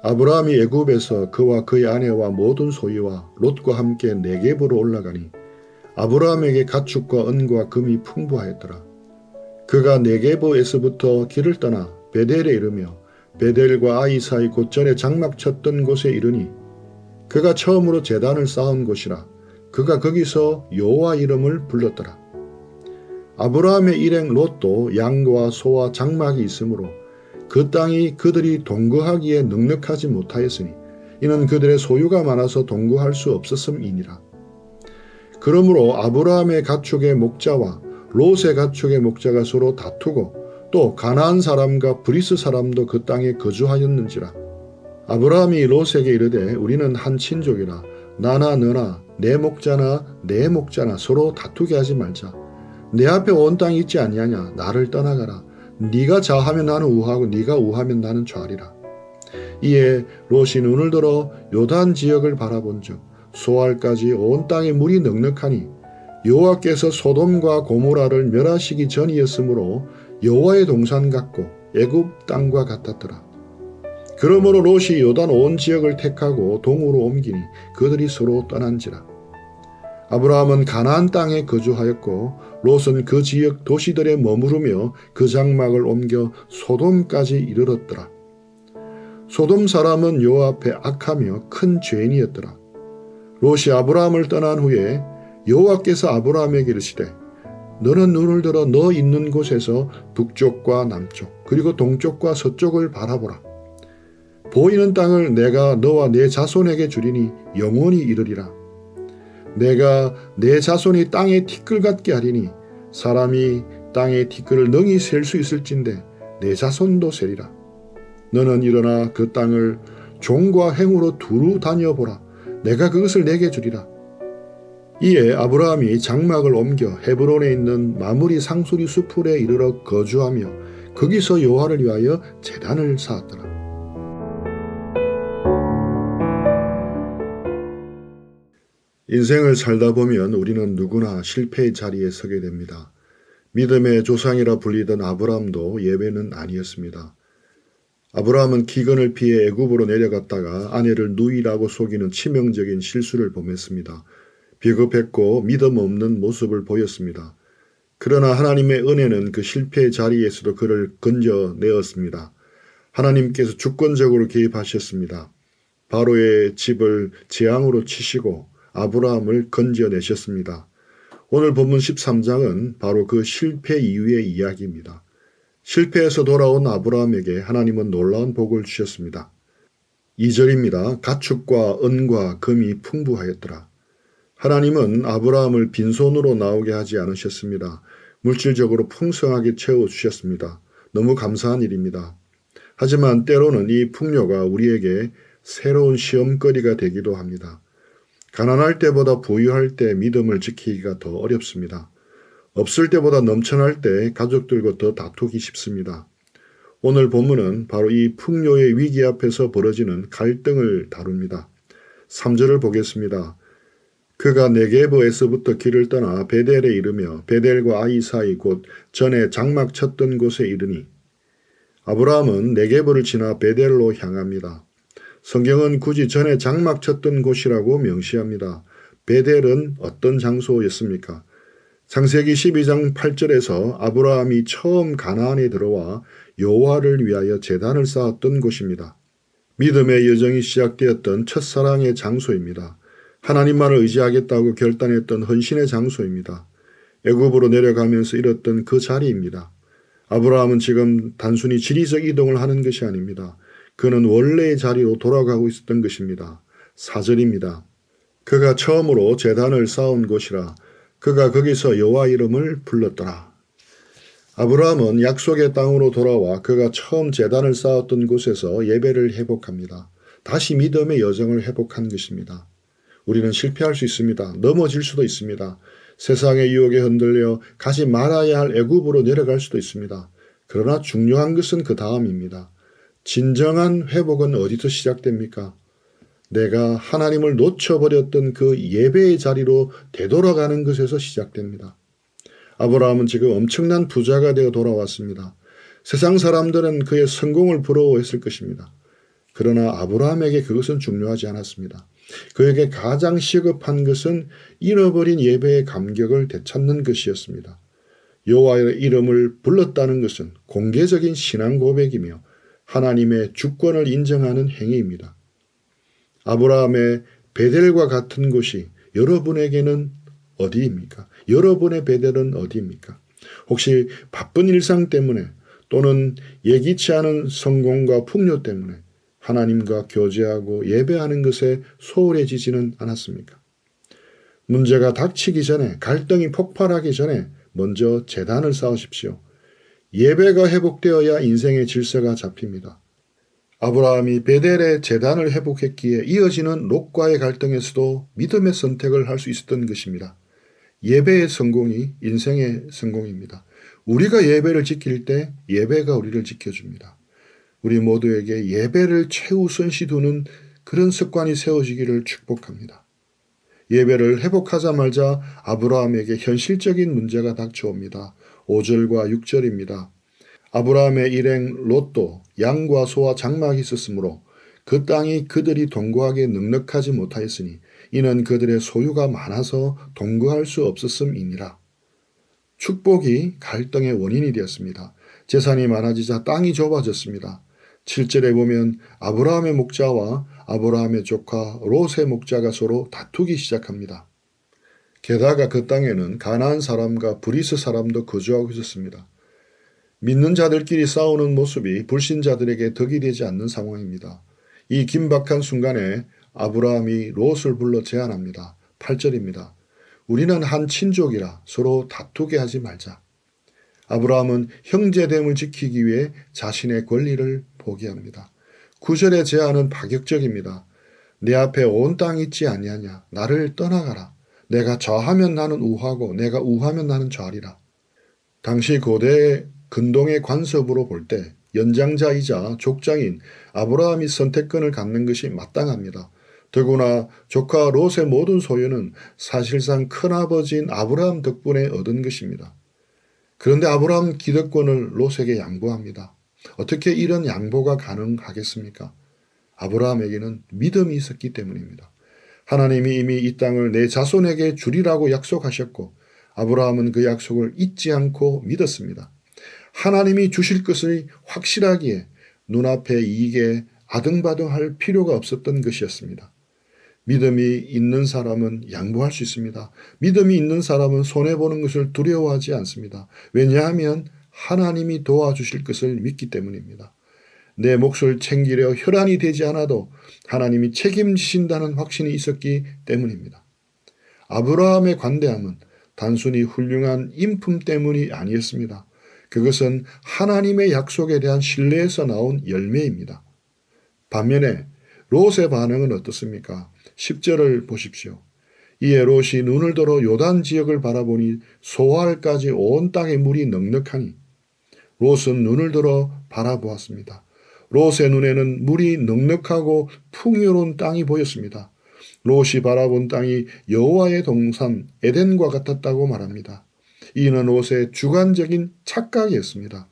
아브라함이 애굽에서 그와 그의 아내와 모든 소유와 롯과 함께 네겝으로 올라가니 아브라함에게 가축과 은과 금이 풍부하였더라. 그가 네겝에서부터 길을 떠나 베델에 이르며 베델과 아이 사이 곧 전에 장막 쳤던 곳에 이르니 그가 처음으로 제단을 쌓은 곳이라. 그가 거기서 여호와 이름을 불렀더라. 아브라함의 일행 롯도 양과 소와 장막이 있으므로 그 땅이 그들이 동거하기에 넉넉하지 못하였으니 이는 그들의 소유가 많아서 동거할 수 없었음이니라. 그러므로 아브라함의 가축의 목자와 롯의 가축의 목자가 서로 다투고 또 가나안 사람과 브리스 사람도 그 땅에 거주하였는지라. 아브라함이 롯에게 이르되 우리는 한 친족이라 나나 너나 내 목자나 내 목자나 서로 다투게 하지 말자. 내 앞에 온 땅이 있지 아니하냐. 나를 떠나가라. 네가 좌하면 나는 우하고 네가 우하면 나는 좌리라. 이에 롯이 눈을 들어 요단 지역을 바라본즉 소알까지 온 땅에 물이 넉넉하니 여호와께서 소돔과 고모라를 멸하시기 전이었으므로 여호와의 동산 같고 애굽 땅과 같았더라. 그러므로 롯이 요단 온 지역을 택하고 동으로 옮기니 그들이 서로 떠난지라. 아브라함은 가나안 땅에 거주하였고 롯은 그 지역 도시들에 머무르며 그 장막을 옮겨 소돔까지 이르렀더라. 소돔 사람은 여호와 앞에 악하며 큰 죄인이었더라. 롯이 아브라함을 떠난 후에 여호와께서 아브라함에게 이르시되 너는 눈을 들어 너 있는 곳에서 북쪽과 남쪽 그리고 동쪽과 서쪽을 바라보라. 보이는 땅을 내가 너와 내 자손에게 주리니 영원히 이르리라. 내가 내 자손이 땅의 티끌 같게 하리니 사람이 땅의 티끌을 능히 셀 수 있을진데 내 자손도 세리라. 너는 일어나 그 땅을 종과 행으로 두루 다녀보라. 내가 그것을 내게 주리라. 이에 아브라함이 장막을 옮겨 헤브론에 있는 마므리 상수리 수풀에 이르러 거주하며 거기서 여호와를 위하여 제단을 쌓았더라. 인생을 살다 보면 우리는 누구나 실패의 자리에 서게 됩니다. 믿음의 조상이라 불리던 아브라함도 예외는 아니었습니다. 아브라함은 기근을 피해 애굽으로 내려갔다가 아내를 누이라고 속이는 치명적인 실수를 범했습니다. 비겁했고 믿음 없는 모습을 보였습니다. 그러나 하나님의 은혜는 그 실패의 자리에서도 그를 건져내었습니다. 하나님께서 주권적으로 개입하셨습니다. 바로의 집을 재앙으로 치시고 아브라함을 건져내셨습니다. 오늘 본문 13장은 바로 그 실패 이후의 이야기입니다. 실패에서 돌아온 아브라함에게 하나님은 놀라운 복을 주셨습니다. 2절입니다. 가축과 은과 금이 풍부하였더라. 하나님은 아브라함을 빈손으로 나오게 하지 않으셨습니다. 물질적으로 풍성하게 채워주셨습니다. 너무 감사한 일입니다. 하지만 때로는 이 풍요가 우리에게 새로운 시험거리가 되기도 합니다. 가난할 때보다 부유할 때 믿음을 지키기가 더 어렵습니다. 없을 때보다 넘쳐날 때 가족들과 더 다투기 쉽습니다. 오늘 본문은 바로 이 풍요의 위기 앞에서 벌어지는 갈등을 다룹니다. 3절을 보겠습니다. 그가 네겝에서부터 길을 떠나 베델에 이르며 베델과 아이 사이 곧 전에 장막 쳤던 곳에 이르니 아브라함은 네겝을 지나 베델로 향합니다. 성경은 굳이 전에 장막 쳤던 곳이라고 명시합니다. 베델은 어떤 장소였습니까? 창세기 12장 8절에서 아브라함이 처음 가나안에 들어와 여호와를 위하여 제단을 쌓았던 곳입니다. 믿음의 여정이 시작되었던 첫사랑의 장소입니다. 하나님만을 의지하겠다고 결단했던 헌신의 장소입니다. 애굽으로 내려가면서 잃었던 그 자리입니다. 아브라함은 지금 단순히 지리적 이동을 하는 것이 아닙니다. 그는 원래의 자리로 돌아가고 있었던 것입니다. 4절입니다. 그가 처음으로 제단을 쌓은 곳이라 그가 거기서 여호와 이름을 불렀더라. 아브라함은 약속의 땅으로 돌아와 그가 처음 제단을 쌓았던 곳에서 예배를 회복합니다. 다시 믿음의 여정을 회복한 것입니다. 우리는 실패할 수 있습니다. 넘어질 수도 있습니다. 세상의 유혹에 흔들려 가지 말아야 할 애굽으로 내려갈 수도 있습니다. 그러나 중요한 것은 그 다음입니다. 진정한 회복은 어디서 시작됩니까? 내가 하나님을 놓쳐버렸던 그 예배의 자리로 되돌아가는 것에서 시작됩니다. 아브라함은 지금 엄청난 부자가 되어 돌아왔습니다. 세상 사람들은 그의 성공을 부러워했을 것입니다. 그러나 아브라함에게 그것은 중요하지 않았습니다. 그에게 가장 시급한 것은 잃어버린 예배의 감격을 되찾는 것이었습니다. 여호와의 이름을 불렀다는 것은 공개적인 신앙 고백이며 하나님의 주권을 인정하는 행위입니다. 아브라함의 베델과 같은 곳이 여러분에게는 어디입니까? 여러분의 베델은 어디입니까? 혹시 바쁜 일상 때문에 또는 예기치 않은 성공과 풍요 때문에 하나님과 교제하고 예배하는 것에 소홀해지지는 않았습니까? 문제가 닥치기 전에, 갈등이 폭발하기 전에 먼저 제단을 쌓으십시오. 예배가 회복되어야 인생의 질서가 잡힙니다. 아브라함이 베델의 제단을 회복했기에 이어지는 롯과의 갈등에서도 믿음의 선택을 할 수 있었던 것입니다. 예배의 성공이 인생의 성공입니다. 우리가 예배를 지킬 때 예배가 우리를 지켜줍니다. 우리 모두에게 예배를 최우선시 두는 그런 습관이 세워지기를 축복합니다. 예배를 회복하자마자 아브라함에게 현실적인 문제가 닥쳐옵니다. 5절과 6절입니다. 아브라함의 일행 롯도 양과 소와 장막이 있었으므로 그 땅이 그들이 동거하기에 넉넉하지 못하였으니 이는 그들의 소유가 많아서 동거할 수 없었음이니라. 축복이 갈등의 원인이 되었습니다. 재산이 많아지자 땅이 좁아졌습니다. 7절에 보면 아브라함의 목자와 아브라함의 조카 롯의 목자가 서로 다투기 시작합니다. 게다가 그 땅에는 가나안 사람과 브리스 사람도 거주하고 있었습니다. 믿는 자들끼리 싸우는 모습이 불신자들에게 덕이 되지 않는 상황입니다. 이 긴박한 순간에 아브라함이 롯을 불러 제안합니다. 8절입니다. 우리는 한 친족이라 서로 다투게 하지 말자. 아브라함은 형제됨을 지키기 위해 자신의 권리를 포기합니다. 9절의 제안은 파격적입니다. 내 앞에 온 땅이 있지 아니하냐. 나를 떠나가라. 내가 좌하면 나는 우하고 내가 우하면 나는 좌리라. 당시 고대 근동의 관습으로 볼 때 연장자이자 족장인 아브라함이 선택권을 갖는 것이 마땅합니다. 더구나 조카 롯의 모든 소유는 사실상 큰아버지인 아브라함 덕분에 얻은 것입니다. 그런데 아브라함 기득권을 롯에게 양보합니다. 어떻게 이런 양보가 가능하겠습니까? 아브라함에게는 믿음이 있었기 때문입니다. 하나님이 이미 이 땅을 내 자손에게 주리라고 약속하셨고 아브라함은 그 약속을 잊지 않고 믿었습니다. 하나님이 주실 것을 확실하기에 눈앞의 이익에 아등바등할 필요가 없었던 것이었습니다. 믿음이 있는 사람은 양보할 수 있습니다. 믿음이 있는 사람은 손해보는 것을 두려워하지 않습니다. 왜냐하면 하나님이 도와주실 것을 믿기 때문입니다. 내 몫을 챙기려 혈안이 되지 않아도 하나님이 책임지신다는 확신이 있었기 때문입니다. 아브라함의 관대함은 단순히 훌륭한 인품 때문이 아니었습니다. 그것은 하나님의 약속에 대한 신뢰에서 나온 열매입니다. 반면에 롯의 반응은 어떻습니까? 10절을 보십시오. 이에 롯이 눈을 들어 요단 지역을 바라보니 소알까지 온 땅에 물이 넉넉하니 롯은 눈을 들어 바라보았습니다. 롯의 눈에는 물이 넉넉하고 풍요로운 땅이 보였습니다. 롯이 바라본 땅이 여호와의 동산 에덴과 같았다고 말합니다. 이는 롯의 주관적인 착각이었습니다.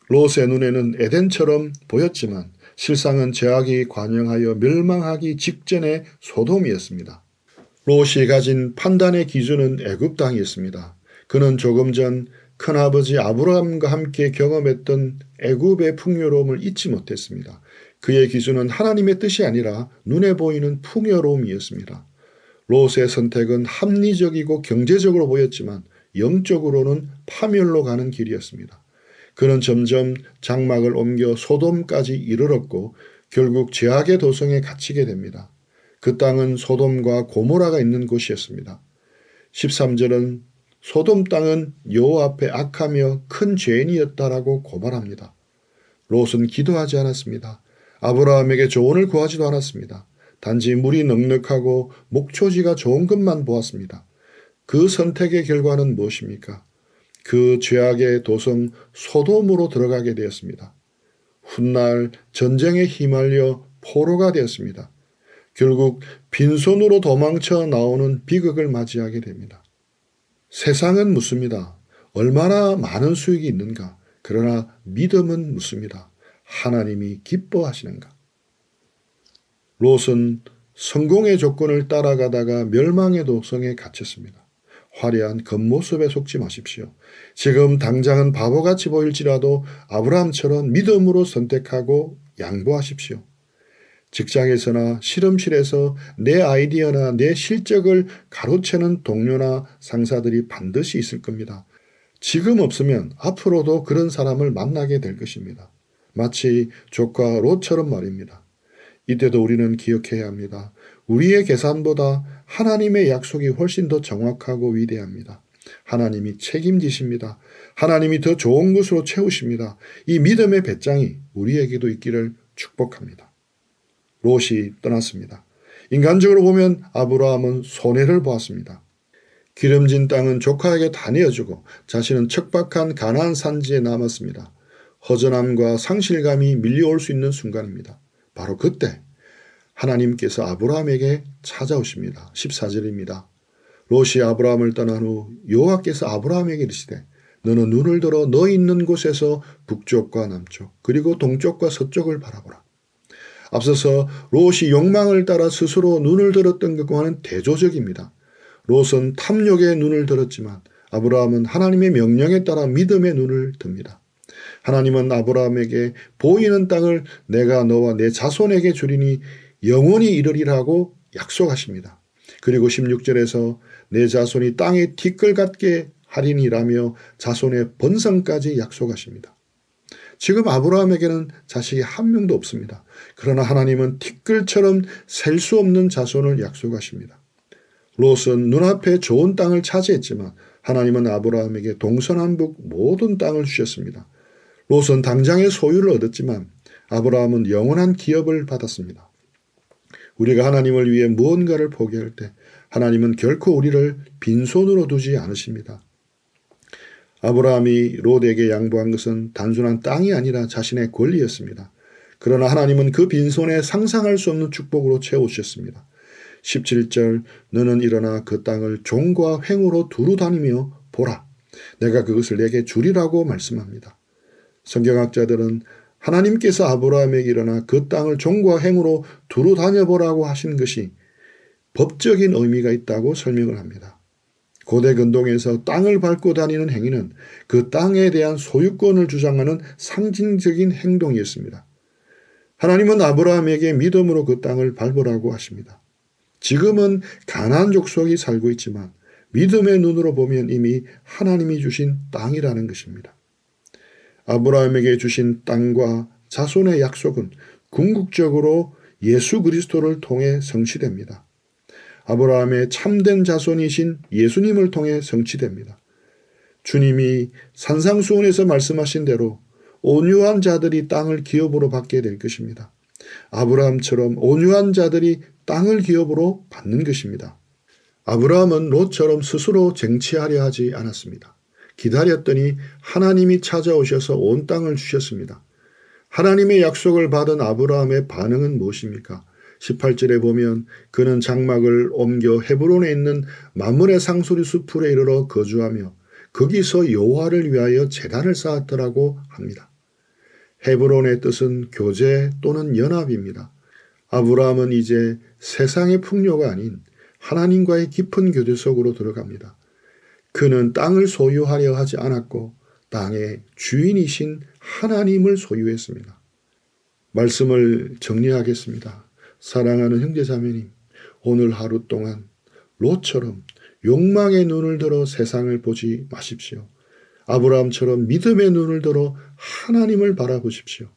롯의 눈에는 에덴처럼 보였지만 실상은 죄악이 관영하여 멸망하기 직전의 소돔이었습니다. 롯이 가진 판단의 기준은 애굽 땅이었습니다. 그는 조금 전 큰아버지 아브라함과 함께 경험했던 애굽의 풍요로움을 잊지 못했습니다. 그의 기준은 하나님의 뜻이 아니라 눈에 보이는 풍요로움이었습니다. 롯의 선택은 합리적이고 경제적으로 보였지만 영적으로는 파멸로 가는 길이었습니다. 그는 점점 장막을 옮겨 소돔까지 이르렀고 결국 죄악의 도성에 갇히게 됩니다. 그 땅은 소돔과 고모라가 있는 곳이었습니다. 13절은 소돔 땅은 여호와 앞에 악하며 큰 죄인이었다라고 고발합니다. 롯은 기도하지 않았습니다. 아브라함에게 조언을 구하지도 않았습니다. 단지 물이 넉넉하고 목초지가 좋은 것만 보았습니다. 그 선택의 결과는 무엇입니까? 그 죄악의 도성 소돔으로 들어가게 되었습니다. 훗날 전쟁에 휘말려 포로가 되었습니다. 결국 빈손으로 도망쳐 나오는 비극을 맞이하게 됩니다. 세상은 묻습니다. 얼마나 많은 수익이 있는가? 그러나 믿음은 묻습니다. 하나님이 기뻐하시는가? 롯은 성공의 조건을 따라가다가 멸망의 도성에 갇혔습니다. 화려한 겉모습에 속지 마십시오. 지금 당장은 바보같이 보일지라도 아브라함처럼 믿음으로 선택하고 양보하십시오. 직장에서나 실험실에서 내 아이디어나 내 실적을 가로채는 동료나 상사들이 반드시 있을 겁니다. 지금 없으면 앞으로도 그런 사람을 만나게 될 것입니다. 마치 조카 롯처럼 말입니다. 이때도 우리는 기억해야 합니다. 우리의 계산보다 하나님의 약속이 훨씬 더 정확하고 위대합니다. 하나님이 책임지십니다. 하나님이 더 좋은 것으로 채우십니다. 이 믿음의 배짱이 우리에게도 있기를 축복합니다. 롯이 떠났습니다. 인간적으로 보면 아브라함은 손해를 보았습니다. 기름진 땅은 조카에게 다 내어주고 자신은 척박한 가나안 산지에 남았습니다. 허전함과 상실감이 밀려올 수 있는 순간입니다. 바로 그때 하나님께서 아브라함에게 찾아오십니다. 14절입니다. 롯이 아브라함을 떠난 후 여호와께서 아브라함에게 이르시되 너는 눈을 들어 너 있는 곳에서 북쪽과 남쪽 그리고 동쪽과 서쪽을 바라보라. 앞서서 롯이 욕망을 따라 스스로 눈을 들었던 것과는 대조적입니다. 롯은 탐욕에 눈을 들었지만 아브라함은 하나님의 명령에 따라 믿음의 눈을 듭니다. 하나님은 아브라함에게 보이는 땅을 내가 너와 내 자손에게 주리니 영원히 이르리라고 약속하십니다. 그리고 16절에서 내 자손이 땅의 티끌 같게 하리니라며 자손의 번성까지 약속하십니다. 지금 아브라함에게는 자식이 한 명도 없습니다. 그러나 하나님은 티끌처럼 셀 수 없는 자손을 약속하십니다. 롯은 눈앞에 좋은 땅을 차지했지만 하나님은 아브라함에게 동서남북 모든 땅을 주셨습니다. 롯은 당장의 소유를 얻었지만 아브라함은 영원한 기업을 받았습니다. 우리가 하나님을 위해 무언가를 포기할 때 하나님은 결코 우리를 빈손으로 두지 않으십니다. 아브라함이 롯에게 양보한 것은 단순한 땅이 아니라 자신의 권리였습니다. 그러나 하나님은 그 빈손에 상상할 수 없는 축복으로 채우셨습니다. 17절 너는 일어나 그 땅을 종과 횡으로 두루 다니며 보라. 내가 그것을 내게 주리라고 말씀합니다. 성경학자들은 하나님께서 아브라함에게 일어나 그 땅을 종과 횡으로 두루 다녀보라고 하신 것이 법적인 의미가 있다고 설명을 합니다. 고대 근동에서 땅을 밟고 다니는 행위는 그 땅에 대한 소유권을 주장하는 상징적인 행동이었습니다. 하나님은 아브라함에게 믿음으로 그 땅을 밟으라고 하십니다. 지금은 가나안 족속이 살고 있지만 믿음의 눈으로 보면 이미 하나님이 주신 땅이라는 것입니다. 아브라함에게 주신 땅과 자손의 약속은 궁극적으로 예수 그리스도를 통해 성취됩니다. 아브라함의 참된 자손이신 예수님을 통해 성취됩니다. 주님이 산상수훈에서 말씀하신 대로 온유한 자들이 땅을 기업으로 받게 될 것입니다. 아브라함처럼 온유한 자들이 땅을 기업으로 받는 것입니다. 아브라함은 롯처럼 스스로 쟁취하려 하지 않았습니다. 기다렸더니 하나님이 찾아오셔서 온 땅을 주셨습니다. 하나님의 약속을 받은 아브라함의 반응은 무엇입니까? 18절에 보면 그는 장막을 옮겨 헤브론에 있는 마므레 상수리 숲에 이르러 거주하며 거기서 여호와를 위하여 제단을 쌓았더라고 합니다. 헤브론의 뜻은 교제 또는 연합입니다. 아브라함은 이제 세상의 풍요가 아닌 하나님과의 깊은 교제 속으로 들어갑니다. 그는 땅을 소유하려 하지 않았고 땅의 주인이신 하나님을 소유했습니다. 말씀을 정리하겠습니다. 사랑하는 형제자매님, 오늘 하루 동안 롯처럼 욕망의 눈을 들어 세상을 보지 마십시오. 아브라함처럼 믿음의 눈을 들어 하나님을 바라보십시오.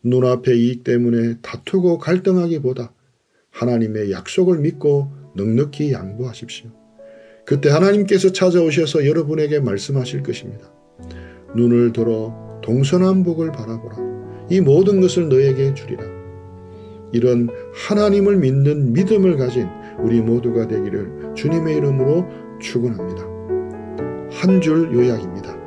눈앞의 이익 때문에 다투고 갈등하기보다 하나님의 약속을 믿고 넉넉히 양보하십시오. 그때 하나님께서 찾아오셔서 여러분에게 말씀하실 것입니다. 눈을 들어 동서남북을 바라보라. 이 모든 것을 너에게 주리라. 이런 하나님을 믿는 믿음을 가진 우리 모두가 되기를 주님의 이름으로 축원합니다. 한 줄 요약입니다.